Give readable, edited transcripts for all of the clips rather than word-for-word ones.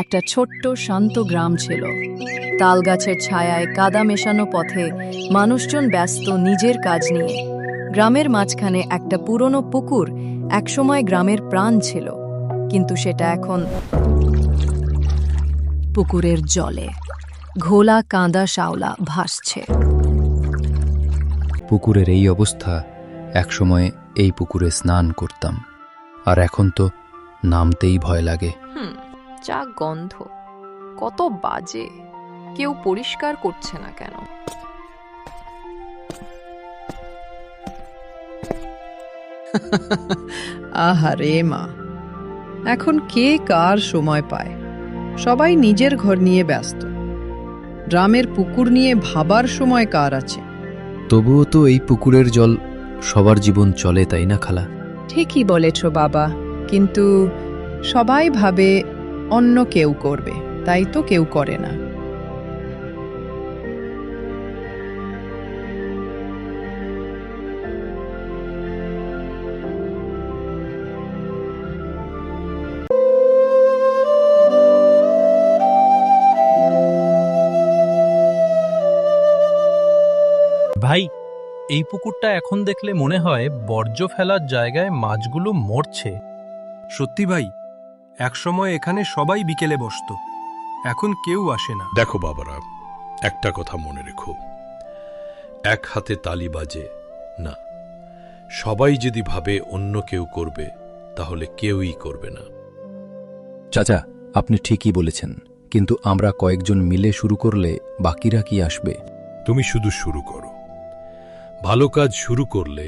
একটা ছোট্ট শান্ত গ্রাম ছিল। তালগাছের ছায়ায় কাদা মেশানো পথে মানুষজন ব্যস্ত নিজের কাজ নিয়ে। গ্রামের মাঝখানে একটা পুরনো পুকুর একসময় গ্রামের প্রাণ ছিল, কিন্তু সেটা এখন পুকুরের জলে ঘোলা কাঁদা শ্যাওলা ভাসছে। পুকুরের এই অবস্থা, একসময় এই পুকুরে স্নান করতাম, আর এখন তো নামতেই ভয় লাগে। যা গন্ধ, কত বাজে, কেউ পরিষ্কার করছে না কেন? আহারে মা, এখন কে কার সময় পায়? সবাই নিজের ঘর নিয়ে ব্যস্ত। গ্রামের পুকুর নিয়ে ভাবার সময় কার আছে? তবুও তো এই পুকুরের জল সবার জীবন চলে, তাই না খালা? ঠিকই বলেছ বাবা, কিন্তু সবাই ভাবে অন্য কেউ করবে, তাই তো কেউ করে না। ভাই, এই পুকুরটা এখন দেখলে মনে হয় বর্জ্য ফেলার জায়গায় মাছগুলো মরছে। সত্যি ভাই, একসময় এখানে সবাই বিকেলে বসতো, এখন কেউ আসে না। দেখো বাবারা, একটা কথা মনে রেখো, এক হাতে তালি বাজে না। সবাই যদি ভাবে অন্য কেউ করবে, তাহলে কেউই করবে না। চাচা, আপনি ঠিকই বলেছেন, কিন্তু আমরা কয়েকজন মিলে শুরু করলে বাকিরা কি আসবে? তুমি শুধু শুরু করো। ভালো কাজ শুরু করলে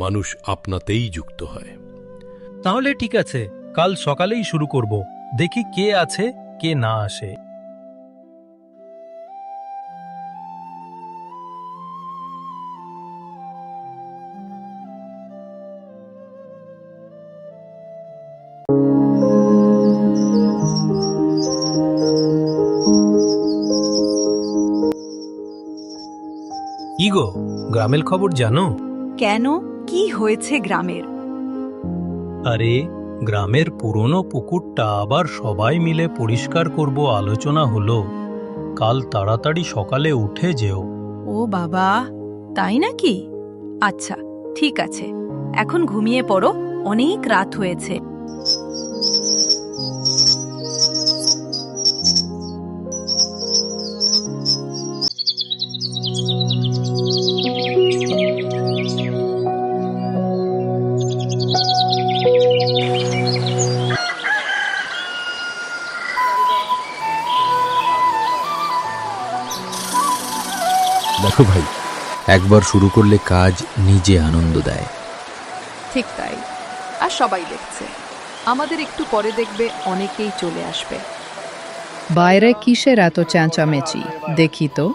মানুষ আপনাতেই যুক্ত হয়। তাহলে ঠিক আছে, কাল সকালেই শুরু করব, দেখি কে আছে কে না আসে। কি গো, গ্রামের খবর জানো? কেন, কি হয়েছে গ্রামের? আরে, গ্রামের পুরনো পুকুরটা আবার সবাই মিলে পরিষ্কার করব আলোচনা হলো। কাল তাড়াতাড়ি সকালে উঠে যেও। ও বাবা, তাই নাকি? আচ্ছা, ঠিক আছে, এখন ঘুমিয়ে পড়ো, অনেক রাত হয়েছে। দেখো ভাই, একবার শুরু করলে কাজ নিজে আনন্দ দেয়। ঠিক তাই, আর সবাই দেখছে। আমাদের একটু পরে দেখবে অনেকেই চলে আসবে। বাইরে কিসের এত চেঁচামেচি দেখি তো?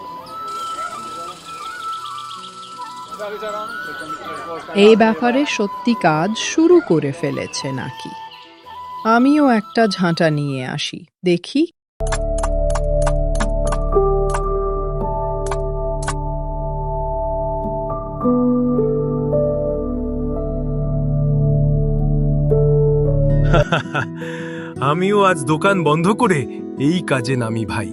এই ব্যাপারে সত্যি কাজ শুরু করে ফেলেছে নাকি? আমিও একটা ঝাঁটা নিয়ে আসি, দেখি। আমিও আজ দোকান বন্ধ করে এই কাজে নামি ভাই।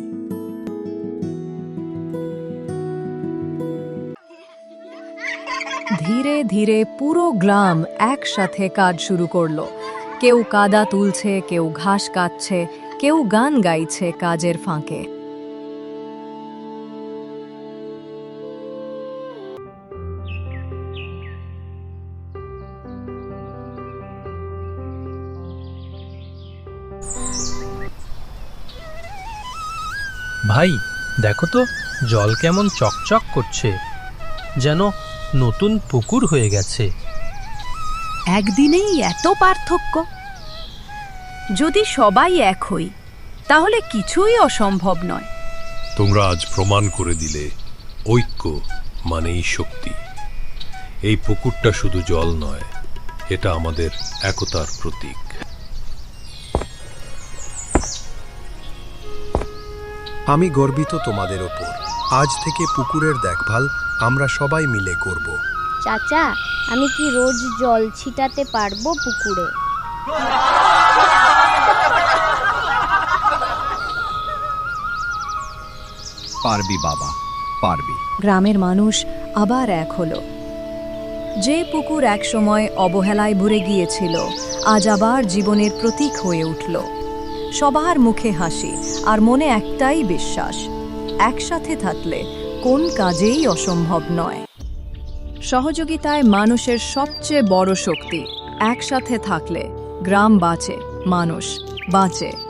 ধীরে ধীরে পুরো গ্রাম একসাথে কাজ শুরু করলো। কেউ কাদা তুলছে, কেউ ঘাস কাটছে, কেউ গান গাইছে কাজের ফাঁকে। ভাই, দেখো তো, জল কেমন চকচক করছে, যেন নতুন পুকুর হয়ে গেছে। একদিনেই এত পার্থক্য? যদি সবাই এক হই, তাহলে কিছুই অসম্ভব নয়। তোমরা আজ প্রমাণ করে দিলে ঐক্য মানেই শক্তি। এই পুকুরটা শুধু জল নয়, এটা আমাদের একতার প্রতীক। আমি গর্বিত তোমাদের ওপর। আজ থেকে পুকুরের দেখভাল আমরা সবাই মিলে করব। চাচা, আমি কি রোজ জল ছিটাতে পারবো পুকুরে? পারবি বাবা, পারবি। গ্রামের মানুষ আবার এক হলো। যে পুকুর একসময় অবহেলায় ভরে গিয়েছিল আজ আবার জীবনের প্রতীক হয়ে উঠল। সবার মুখে হাসি আর মনে একটাই বিশ্বাস, একসাথে থাকলে কোন কাজেই অসম্ভব নয়। সহযোগিতায় মানুষের সবচেয়ে বড় শক্তি। একসাথে থাকলে গ্রাম বাঁচে, মানুষ বাঁচে।